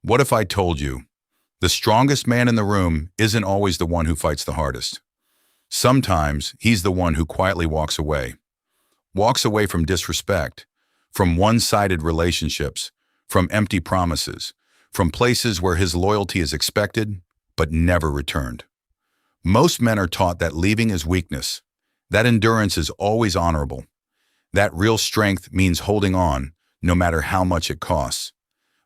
What if I told you the strongest man in the room isn't always the one who fights the hardest? Sometimes he's the one who quietly walks away from disrespect, from one-sided relationships, from empty promises, from places where his loyalty is expected but never returned. Most men are taught that leaving is weakness, that endurance is always honorable, that real strength means holding on no matter how much it costs.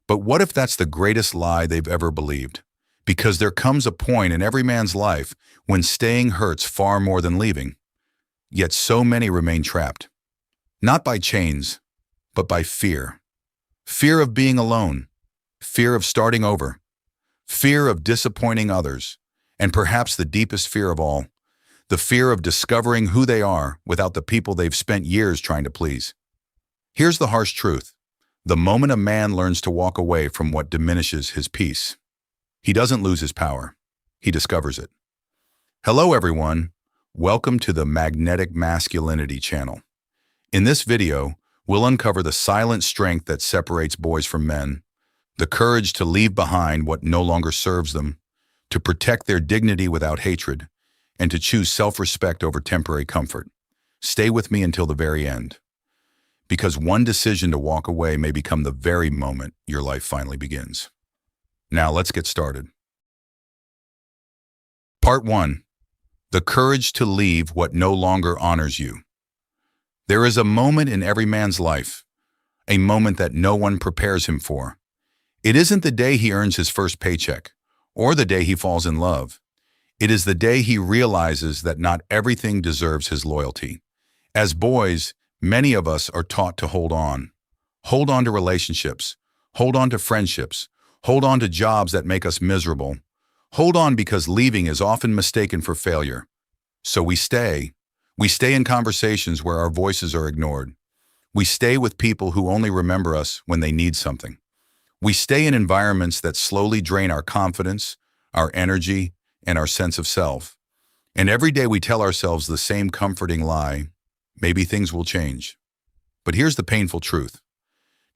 But what if that's the greatest lie they've ever believed? Because there comes a point in every man's life when staying hurts far more than leaving. Yet so many remain trapped. Not by chains, but by fear. Fear of being alone, fear of starting over, fear of disappointing others, and perhaps the deepest fear of all, the fear of discovering who they are without the people they've spent years trying to please. Here's the harsh truth. The moment a man learns to walk away from what diminishes his peace, he doesn't lose his power, he discovers it. Hello everyone, welcome to the Magnetic Masculinity channel. In this video, we'll uncover the silent strength that separates boys from men, the courage to leave behind what no longer serves them, to protect their dignity without hatred, and to choose self-respect over temporary comfort. Stay with me until the very end, because one decision to walk away may become the very moment your life finally begins. Now let's get started. Part 1. The courage to leave what no longer honors you. There is a moment in every man's life, a moment that no one prepares him for. It isn't the day he earns his first paycheck, or the day he falls in love. It is the day he realizes that not everything deserves his loyalty. As boys, many of us are taught to hold on. Hold on to relationships. Hold on to friendships. Hold on to jobs that make us miserable. Hold on because leaving is often mistaken for failure. So we stay. We stay in conversations where our voices are ignored. We stay with people who only remember us when they need something. We stay in environments that slowly drain our confidence, our energy, and our sense of self. And every day we tell ourselves the same comforting lie, maybe things will change. But here's the painful truth.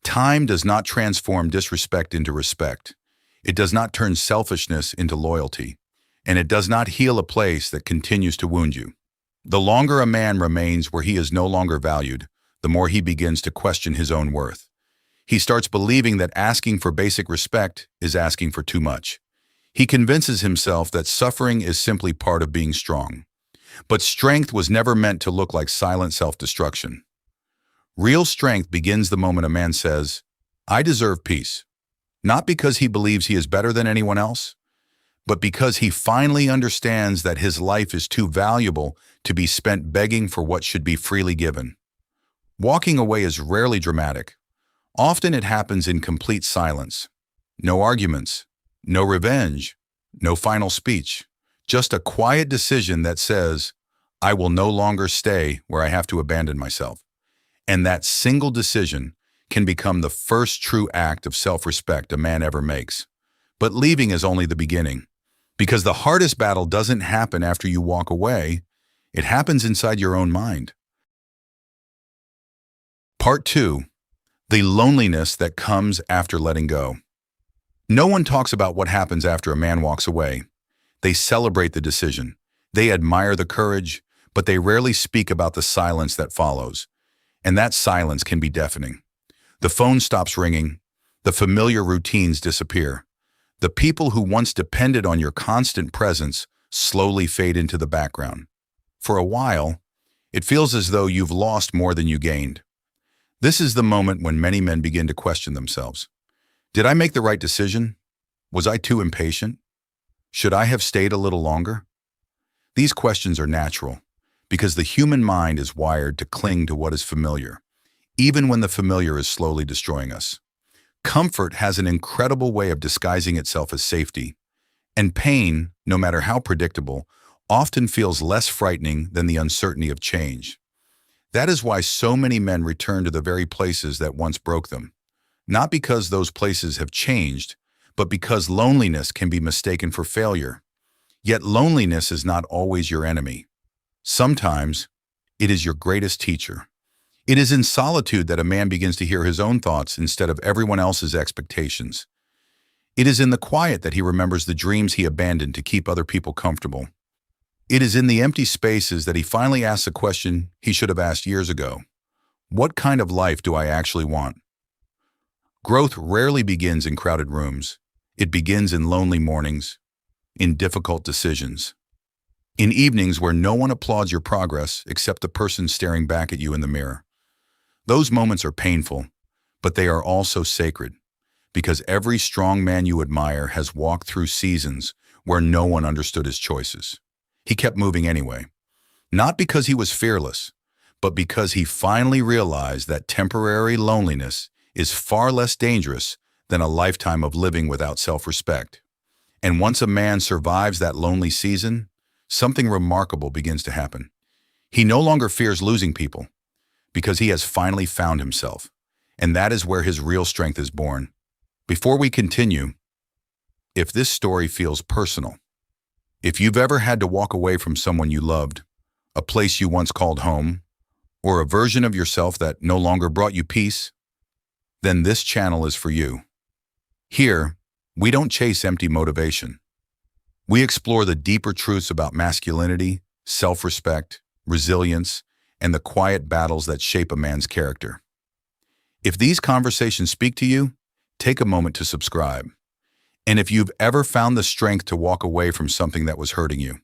Time does not transform disrespect into respect. It does not turn selfishness into loyalty. And it does not heal a place that continues to wound you. The longer a man remains where he is no longer valued, the more he begins to question his own worth. He starts believing that asking for basic respect is asking for too much. He convinces himself that suffering is simply part of being strong. But strength was never meant to look like silent self-destruction. Real strength begins the moment a man says, "I deserve peace," not because he believes he is better than anyone else, but because he finally understands that his life is too valuable to be spent begging for what should be freely given. Walking away is rarely dramatic. Often it happens in complete silence. No arguments, no revenge, no final speech. Just a quiet decision that says, "I will no longer stay where I have to abandon myself." And that single decision can become the first true act of self-respect a man ever makes. But leaving is only the beginning. Because the hardest battle doesn't happen after you walk away, it happens inside your own mind. Part 2. The loneliness that comes after letting go. No one talks about what happens after a man walks away. They celebrate the decision. They admire the courage, but they rarely speak about the silence that follows. And that silence can be deafening. The phone stops ringing. The familiar routines disappear. The people who once depended on your constant presence slowly fade into the background. For a while, it feels as though you've lost more than you gained. This is the moment when many men begin to question themselves. Did I make the right decision? Was I too impatient? Should I have stayed a little longer? These questions are natural because the human mind is wired to cling to what is familiar, even when the familiar is slowly destroying us. Comfort has an incredible way of disguising itself as safety, and pain, no matter how predictable, often feels less frightening than the uncertainty of change. That is why so many men return to the very places that once broke them, not because those places have changed, but because loneliness can be mistaken for failure. Yet loneliness is not always your enemy. Sometimes it is your greatest teacher. It is in solitude that a man begins to hear his own thoughts instead of everyone else's expectations. It is in the quiet that he remembers the dreams he abandoned to keep other people comfortable. It is in the empty spaces that he finally asks a question he should have asked years ago. What kind of life do I actually want? Growth rarely begins in crowded rooms. It begins in lonely mornings, in difficult decisions, in evenings where no one applauds your progress except the person staring back at you in the mirror. Those moments are painful, but they are also sacred, because every strong man you admire has walked through seasons where no one understood his choices. He kept moving anyway, not because he was fearless, but because he finally realized that temporary loneliness is far less dangerous than a lifetime of living without self-respect. And once a man survives that lonely season, something remarkable begins to happen. He no longer fears losing people because he has finally found himself, and that is where his real strength is born. Before we continue, if this story feels personal, if you've ever had to walk away from someone you loved, a place you once called home, or a version of yourself that no longer brought you peace, then this channel is for you. Here, we don't chase empty motivation. We explore the deeper truths about masculinity, self-respect, resilience, and the quiet battles that shape a man's character. If these conversations speak to you, take a moment to subscribe. And if you've ever found the strength to walk away from something that was hurting you,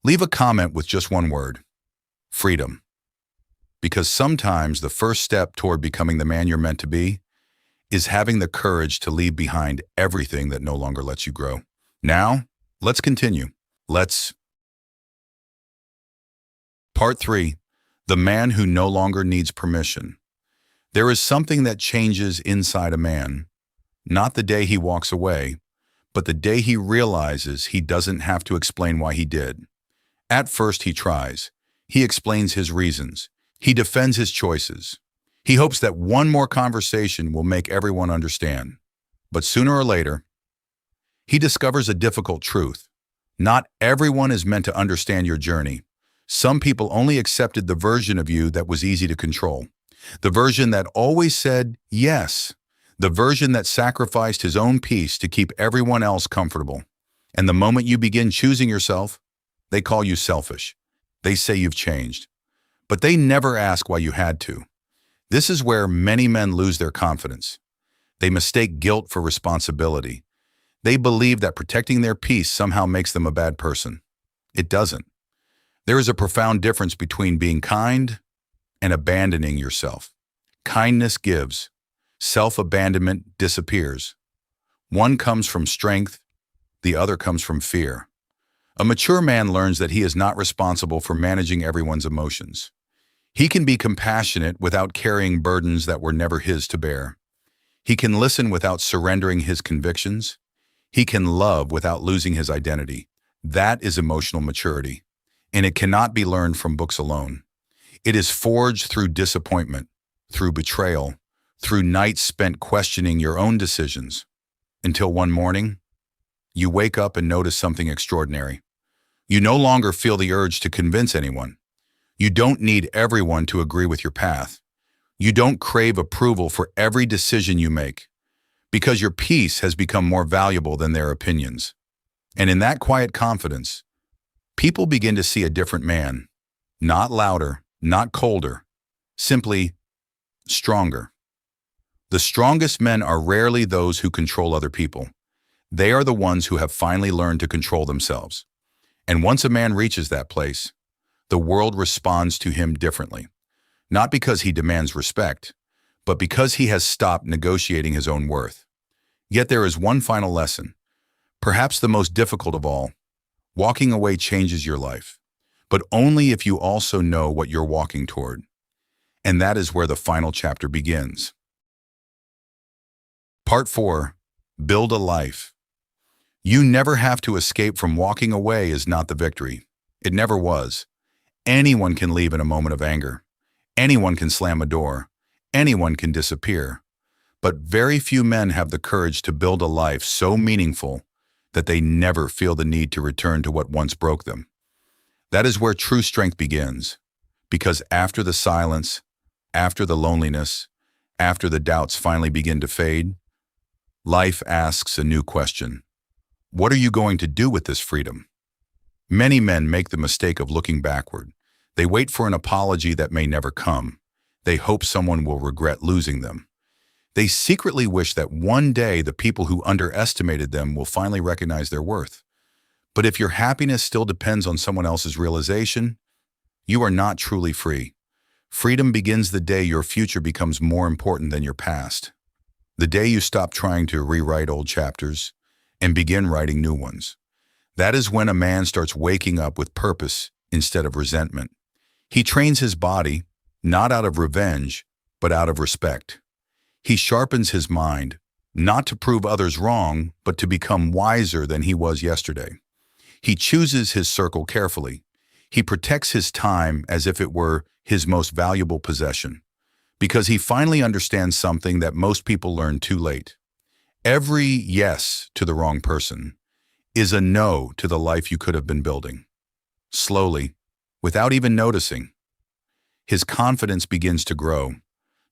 leave a comment with just one word: freedom. Because sometimes the first step toward becoming the man you're meant to be is having the courage to leave behind everything that no longer lets you grow. Now, let's continue. Part 3. The man who no longer needs permission. There is something that changes inside a man, not the day he walks away, but the day he realizes he doesn't have to explain why he did. At first he tries. He explains his reasons. He defends his choices. He hopes that one more conversation will make everyone understand. But sooner or later, he discovers a difficult truth. Not everyone is meant to understand your journey. Some people only accepted the version of you that was easy to control. The version that always said yes. The version that sacrificed his own peace to keep everyone else comfortable. And the moment you begin choosing yourself, they call you selfish. They say you've changed. But they never ask why you had to. This is where many men lose their confidence. They mistake guilt for responsibility. They believe that protecting their peace somehow makes them a bad person. It doesn't. There is a profound difference between being kind and abandoning yourself. Kindness gives. Self-abandonment disappears. One comes from strength, the other comes from fear. A mature man learns that he is not responsible for managing everyone's emotions. He can be compassionate without carrying burdens that were never his to bear. He can listen without surrendering his convictions. He can love without losing his identity. That is emotional maturity, and it cannot be learned from books alone. It is forged through disappointment, through betrayal, through nights spent questioning your own decisions, until one morning, you wake up and notice something extraordinary. You no longer feel the urge to convince anyone. You don't need everyone to agree with your path. You don't crave approval for every decision you make, because your peace has become more valuable than their opinions. And in that quiet confidence, people begin to see a different man, not louder, not colder, simply stronger. The strongest men are rarely those who control other people. They are the ones who have finally learned to control themselves. And once a man reaches that place, the world responds to him differently. Not because he demands respect, but because he has stopped negotiating his own worth. Yet there is one final lesson, perhaps the most difficult of all. Walking away changes your life, but only if you also know what you're walking toward. And that is where the final chapter begins. Part 4. Build a life. You never have to escape from walking away is not the victory. It never was. Anyone can leave in a moment of anger. Anyone can slam a door. Anyone can disappear. But very few men have the courage to build a life so meaningful that they never feel the need to return to what once broke them. That is where true strength begins. Because after the silence, after the loneliness, after the doubts finally begin to fade, Life asks a new question. What are you going to do with this freedom? Many men make the mistake of looking backward. They wait for an apology that may never come. They hope someone will regret losing them. They secretly wish that one day the people who underestimated them will finally recognize their worth. But if your happiness still depends on someone else's realization, you are not truly free. Freedom begins the day your future becomes more important than your past. The day you stop trying to rewrite old chapters and begin writing new ones. That is when a man starts waking up with purpose instead of resentment. He trains his body, not out of revenge, but out of respect. He sharpens his mind, not to prove others wrong, but to become wiser than he was yesterday. He chooses his circle carefully. He protects his time as if it were his most valuable possession, because he finally understands something that most people learn too late. Every yes to the wrong person is a no to the life you could have been building. Slowly, without even noticing, his confidence begins to grow,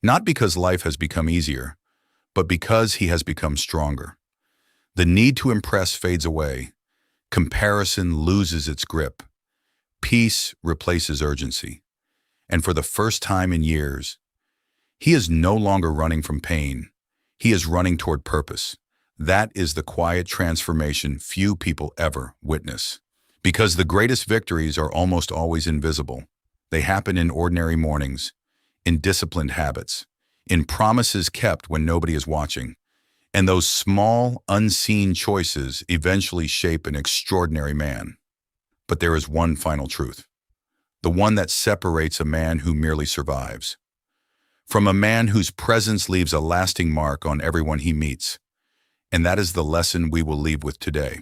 not because life has become easier, but because he has become stronger. The need to impress fades away. Comparison loses its grip. Peace replaces urgency. And for the first time in years, he is no longer running from pain. He is running toward purpose. That is the quiet transformation few people ever witness. Because the greatest victories are almost always invisible. They happen in ordinary mornings, in disciplined habits, in promises kept when nobody is watching. And those small, unseen choices eventually shape an extraordinary man. But there is one final truth, the one that separates a man who merely survives from a man whose presence leaves a lasting mark on everyone he meets. And that is the lesson we will leave with today.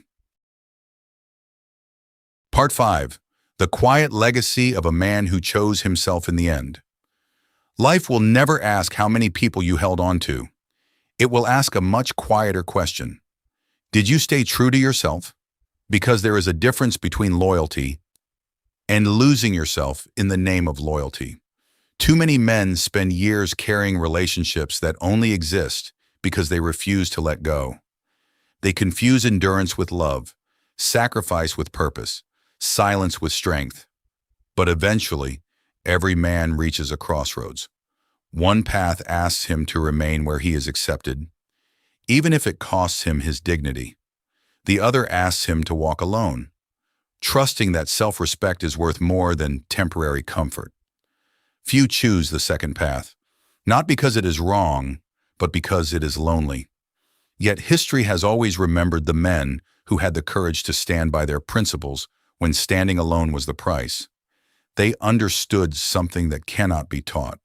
Part 5. The quiet legacy of a man who chose himself in the end. Life will never ask how many people you held on to. It will ask a much quieter question. Did you stay true to yourself? Because there is a difference between loyalty and losing yourself in the name of loyalty. Too many men spend years carrying relationships that only exist because they refuse to let go. They confuse endurance with love, sacrifice with purpose, silence with strength. But eventually, every man reaches a crossroads. One path asks him to remain where he is accepted, even if it costs him his dignity. The other asks him to walk alone, trusting that self-respect is worth more than temporary comfort. Few choose the second path, not because it is wrong, but because it is lonely. Yet history has always remembered the men who had the courage to stand by their principles when standing alone was the price. They understood something that cannot be taught,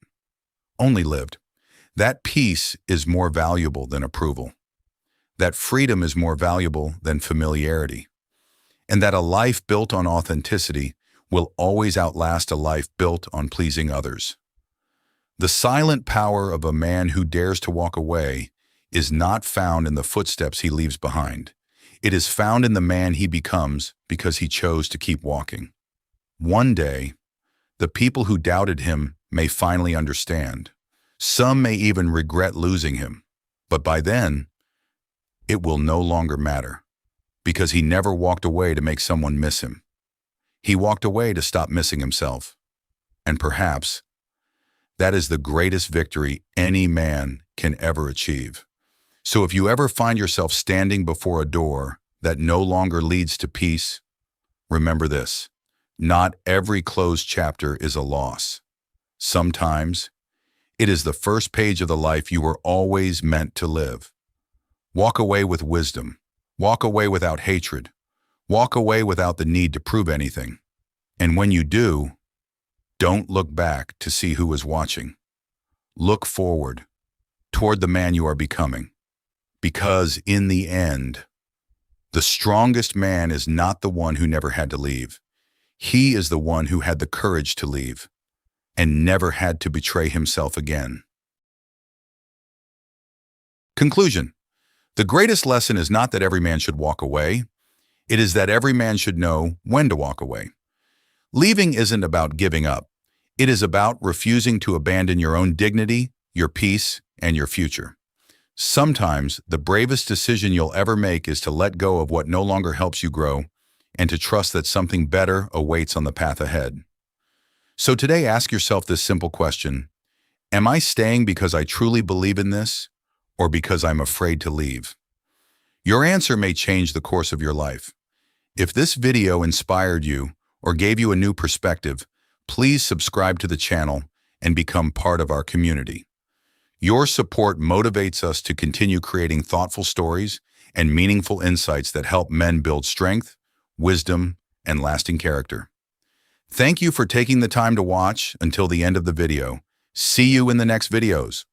only lived. That peace is more valuable than approval. That freedom is more valuable than familiarity. And that a life built on authenticity will always outlast a life built on pleasing others. The silent power of a man who dares to walk away is not found in the footsteps he leaves behind. It is found in the man he becomes because he chose to keep walking. One day, the people who doubted him may finally understand. Some may even regret losing him, but by then, it will no longer matter, because he never walked away to make someone miss him. He walked away to stop missing himself. And perhaps that is the greatest victory any man can ever achieve. So if you ever find yourself standing before a door that no longer leads to peace, remember this: not every closed chapter is a loss. Sometimes it is the first page of the life you were always meant to live. Walk away with wisdom. Walk away without hatred. Walk away without the need to prove anything. And when you do, don't look back to see who is watching. Look forward, toward the man you are becoming. Because in the end, the strongest man is not the one who never had to leave. He is the one who had the courage to leave and never had to betray himself again. Conclusion. The greatest lesson is not that every man should walk away. It is that every man should know when to walk away. Leaving isn't about giving up. It is about refusing to abandon your own dignity, your peace, and your future. Sometimes, the bravest decision you'll ever make is to let go of what no longer helps you grow and to trust that something better awaits on the path ahead. So today, ask yourself this simple question: am I staying because I truly believe in this, or because I'm afraid to leave? Your answer may change the course of your life. If this video inspired you or gave you a new perspective, please subscribe to the channel and become part of our community. Your support motivates us to continue creating thoughtful stories and meaningful insights that help men build strength, wisdom, and lasting character. Thank you for taking the time to watch until the end of the video. See you in the next videos.